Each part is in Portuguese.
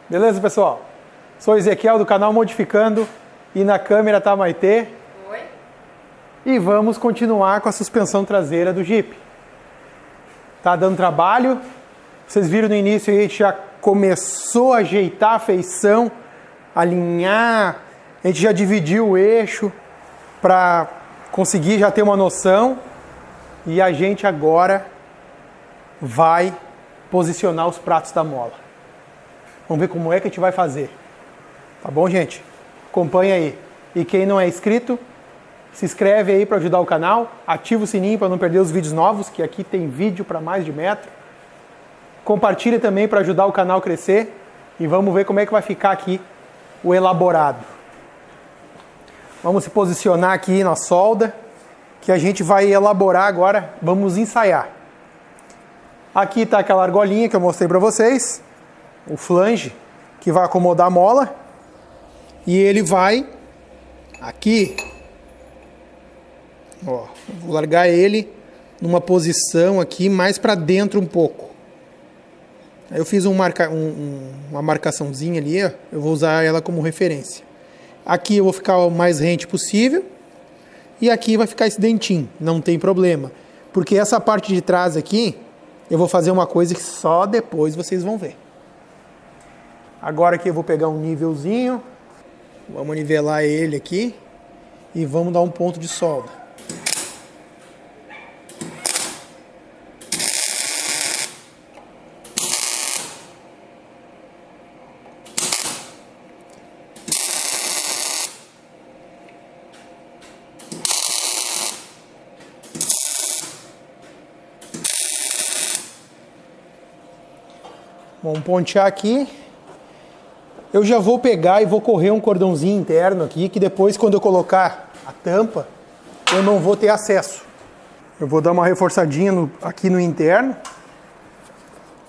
Beleza, pessoal? Sou Ezequiel do canal Modificando e na câmera tá a Maitê. Oi. E vamos continuar com a suspensão traseira do Jeep. Tá dando trabalho. Vocês viram no início, a gente já começou a ajeitar a feição, alinhar, a gente já dividiu o eixo para conseguir já ter uma noção. E a gente agora vai posicionar os pratos da mola. Vamos ver como é que a gente vai fazer. Tá bom, gente? Acompanha aí. E quem não é inscrito, se inscreve aí para ajudar o canal. Ativa o sininho para não perder os vídeos novos, que aqui tem vídeo para mais de metro. Compartilha também para ajudar o canal a crescer. E vamos ver como é que vai ficar aqui o elaborado. Vamos se posicionar aqui na solda, que a gente vai elaborar agora. Vamos ensaiar. Aqui está aquela argolinha que eu mostrei para vocês. O flange que vai acomodar a mola. E ele vai aqui. Ó, vou largar ele numa posição aqui mais para dentro um pouco. Aí eu fiz uma marcaçãozinha ali, ó, eu vou usar ela como referência. Aqui eu vou ficar o mais rente possível. E aqui vai ficar esse dentinho, não tem problema. Porque essa parte de trás aqui, eu vou fazer uma coisa que só depois vocês vão ver. Agora aqui eu vou pegar um nívelzinho. Vamos nivelar ele aqui. E vamos dar um ponto de solda. Vamos pontear aqui. Eu já vou pegar e vou correr um cordãozinho interno aqui, que depois quando eu colocar a tampa, eu não vou ter acesso. Eu vou dar uma reforçadinha aqui no interno.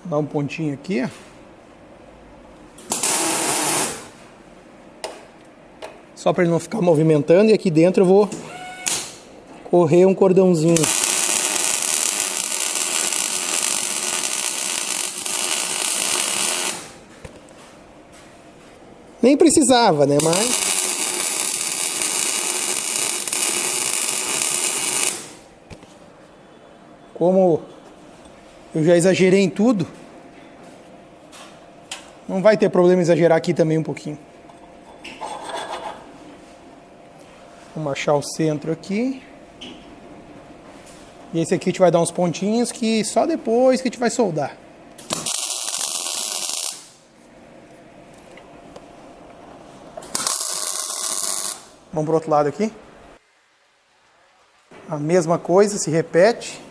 Dar um pontinho aqui, ó. Só para ele não ficar movimentando. E aqui dentro eu vou correr um cordãozinho. Nem precisava, né? Mas como eu já exagerei em tudo, não vai ter problema exagerar aqui também um pouquinho. Vamos achar o centro aqui. E esse aqui a gente vai dar uns pontinhos que só depois que a gente vai soldar. Vamos para o outro lado aqui. A mesma coisa se repete.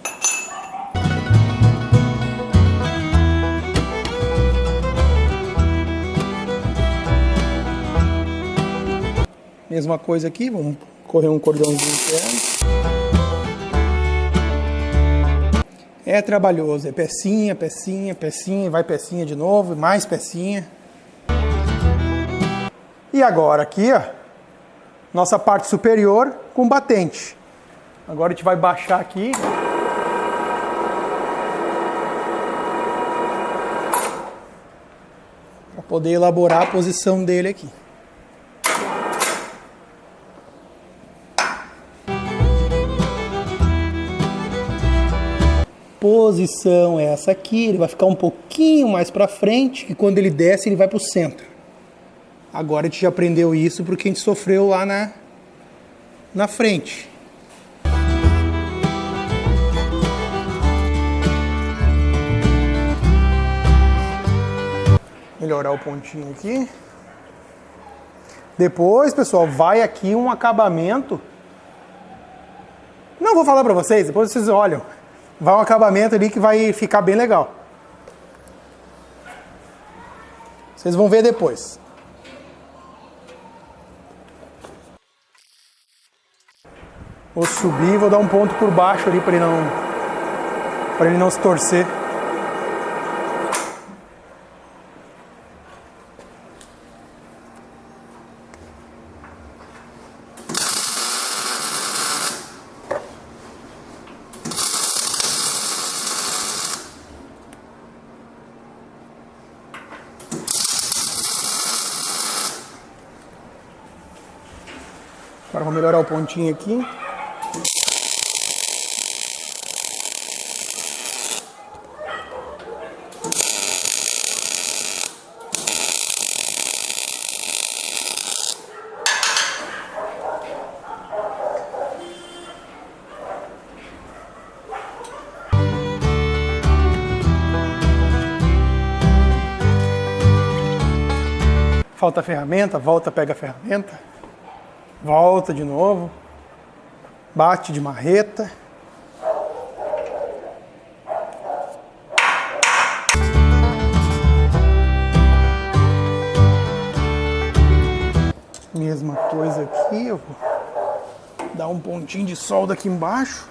Mesma coisa aqui, vamos correr um cordãozinho interno. É trabalhoso, é pecinha, pecinha, pecinha, vai pecinha de novo, mais pecinha. E agora aqui, ó. Nossa parte superior com batente. Agora a gente vai baixar aqui. Para poder elaborar a posição dele aqui. Posição é essa aqui. Ele vai ficar um pouquinho mais para frente. E quando ele desce, ele vai para o centro. Agora a gente já aprendeu isso porque a gente sofreu lá na frente. Melhorar o pontinho aqui. Depois, pessoal, vai aqui um acabamento. Não vou falar para vocês, depois vocês olham. Vai um acabamento ali que vai ficar bem legal. Vocês vão ver depois. Vou subir e vou dar um ponto por baixo ali para ele não se torcer. Agora vou melhorar o pontinho aqui. Falta a ferramenta, volta, pega a ferramenta, volta de novo, bate de marreta. Mesma coisa aqui, eu vou dar um pontinho de solda aqui embaixo.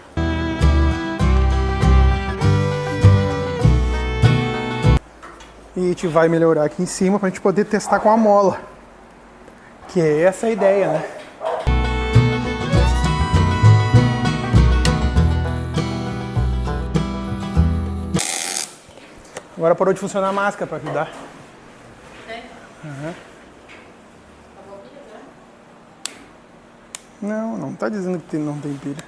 E a gente vai melhorar aqui em cima para a gente poder testar com a mola. Que é essa a ideia, né? Agora parou de funcionar a máscara para ajudar. É? Uhum. Não tá dizendo que não tem pilha.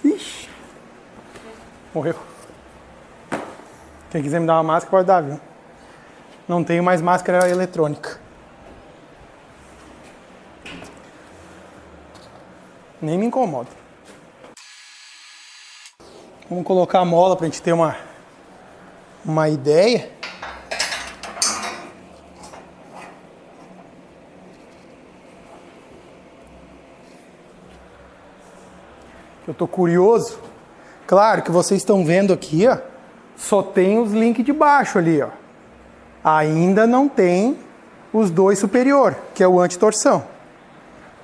Ixi. Morreu. Quem quiser me dar uma máscara pode dar, viu? Não tenho mais máscara eletrônica. Nem me incomoda. Vamos colocar a mola pra gente ter uma ideia. Eu tô curioso. Claro que vocês estão vendo aqui, ó, só tem os links de baixo ali, ó. Ainda não tem os dois superior, que é o anti-torção.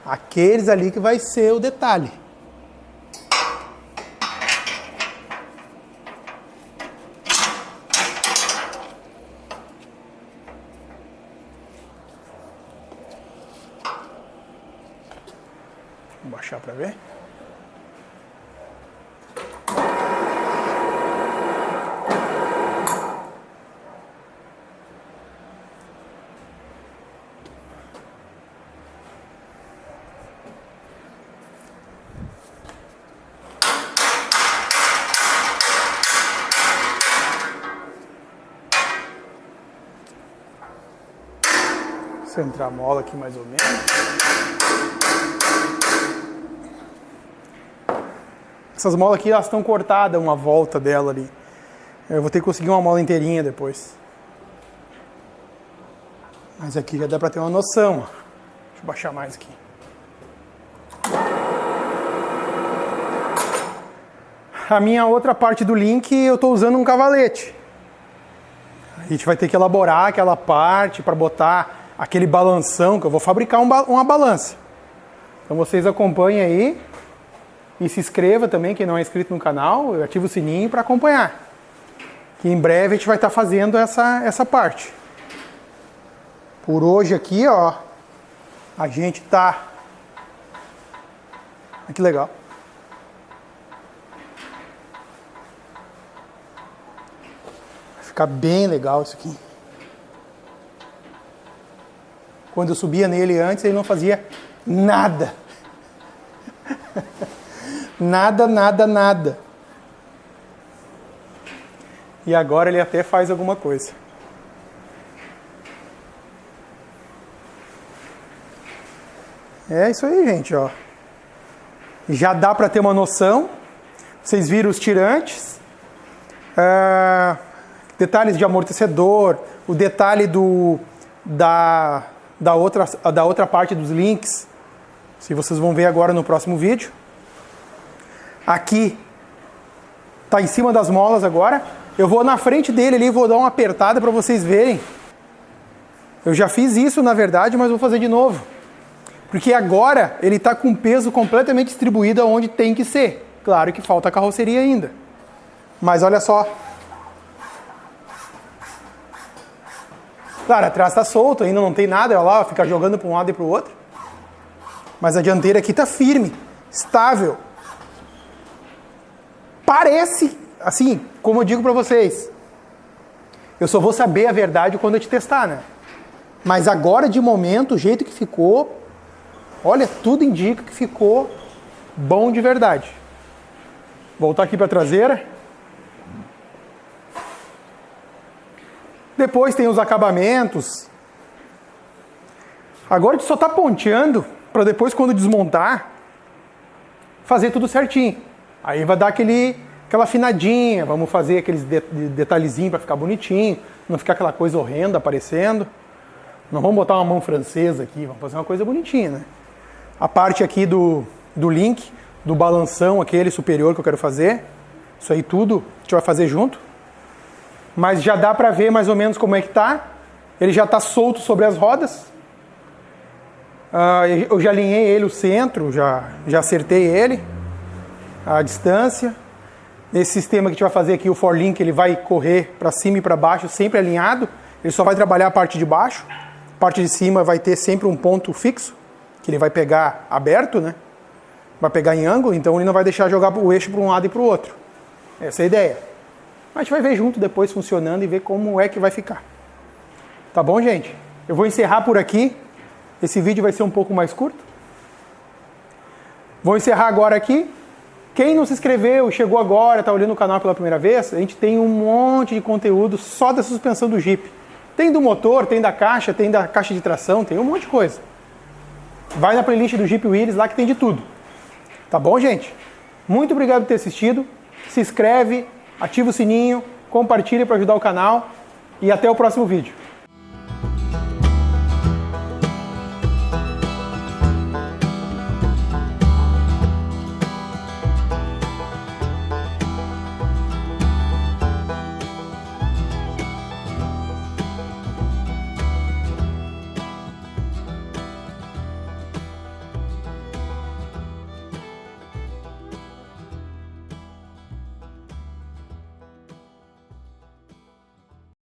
Aqueles ali que vai ser o detalhe. Vou baixar para ver. Centrar a mola aqui mais ou menos. Essas molas aqui, elas estão cortadas uma volta dela ali. Eu vou ter que conseguir uma mola inteirinha depois. Mas aqui já dá pra ter uma noção. Deixa eu baixar mais aqui. A minha outra parte do link, eu estou usando um cavalete. A gente vai ter que elaborar aquela parte para botar aquele balanção, que eu vou fabricar uma balança. Então vocês acompanhem aí e se inscreva também, quem não é inscrito no canal, ativa o sininho para acompanhar. Que em breve a gente vai estar fazendo essa parte. Por hoje aqui, ó, a gente tá... Olha que legal. Vai ficar bem legal isso aqui. Quando eu subia nele antes, ele não fazia nada. Nada. E agora ele até faz alguma coisa. É isso aí, gente, ó. Já dá para ter uma noção. Vocês viram os tirantes. Detalhes de amortecedor. O detalhe da outra parte dos links, se vocês vão ver agora no próximo vídeo. Aqui tá em cima das molas agora. Eu vou na frente dele ali, vou dar uma apertada para vocês verem. Eu já fiz isso na verdade, mas vou fazer de novo. Porque agora ele tá com o peso completamente distribuído aonde tem que ser. Claro que falta a carroceria ainda. Mas olha só. Claro, atrás está solto, ainda não tem nada, olha lá, fica jogando para um lado e para o outro. Mas a dianteira aqui está firme, estável. Parece, assim, como eu digo para vocês, Eu só vou saber a verdade quando eu te testar, né? Mas agora, de momento, o jeito que ficou, olha, tudo indica que ficou bom de verdade. Voltar aqui para a traseira. Depois tem os acabamentos. Agora a gente só está ponteando para depois, quando desmontar, fazer tudo certinho. Aí vai dar aquela afinadinha, vamos fazer aqueles detalhezinhos para ficar bonitinho, não ficar aquela coisa horrenda aparecendo. Não vamos botar uma mão francesa aqui, vamos fazer uma coisa bonitinha, né? A parte aqui do link, do balanção, aquele superior que eu quero fazer, isso aí tudo a gente vai fazer junto. Mas já dá para ver mais ou menos como é que tá. Ele já está solto sobre as rodas. Eu já alinhei ele, o centro, já acertei ele, a distância. Nesse sistema que a gente vai fazer aqui, o ForLink, ele vai correr para cima e para baixo, sempre alinhado. Ele só vai trabalhar a parte de baixo. A parte de cima vai ter sempre um ponto fixo, que ele vai pegar aberto, né? Vai pegar em ângulo, então ele não vai deixar jogar o eixo para um lado e para o outro. Essa é a ideia. Mas a gente vai ver junto depois funcionando e ver como é que vai ficar. Tá bom, gente? Eu vou encerrar por aqui. Esse vídeo vai ser um pouco mais curto. Vou encerrar agora aqui. Quem não se inscreveu, chegou agora, está olhando o canal pela primeira vez, a gente tem um monte de conteúdo só da suspensão do Jeep. Tem do motor, tem da caixa de tração, tem um monte de coisa. Vai na playlist do Jeep Willys lá que tem de tudo. Tá bom, gente? Muito obrigado por ter assistido. Se inscreve, ativa o sininho, compartilha para ajudar o canal e até o próximo vídeo.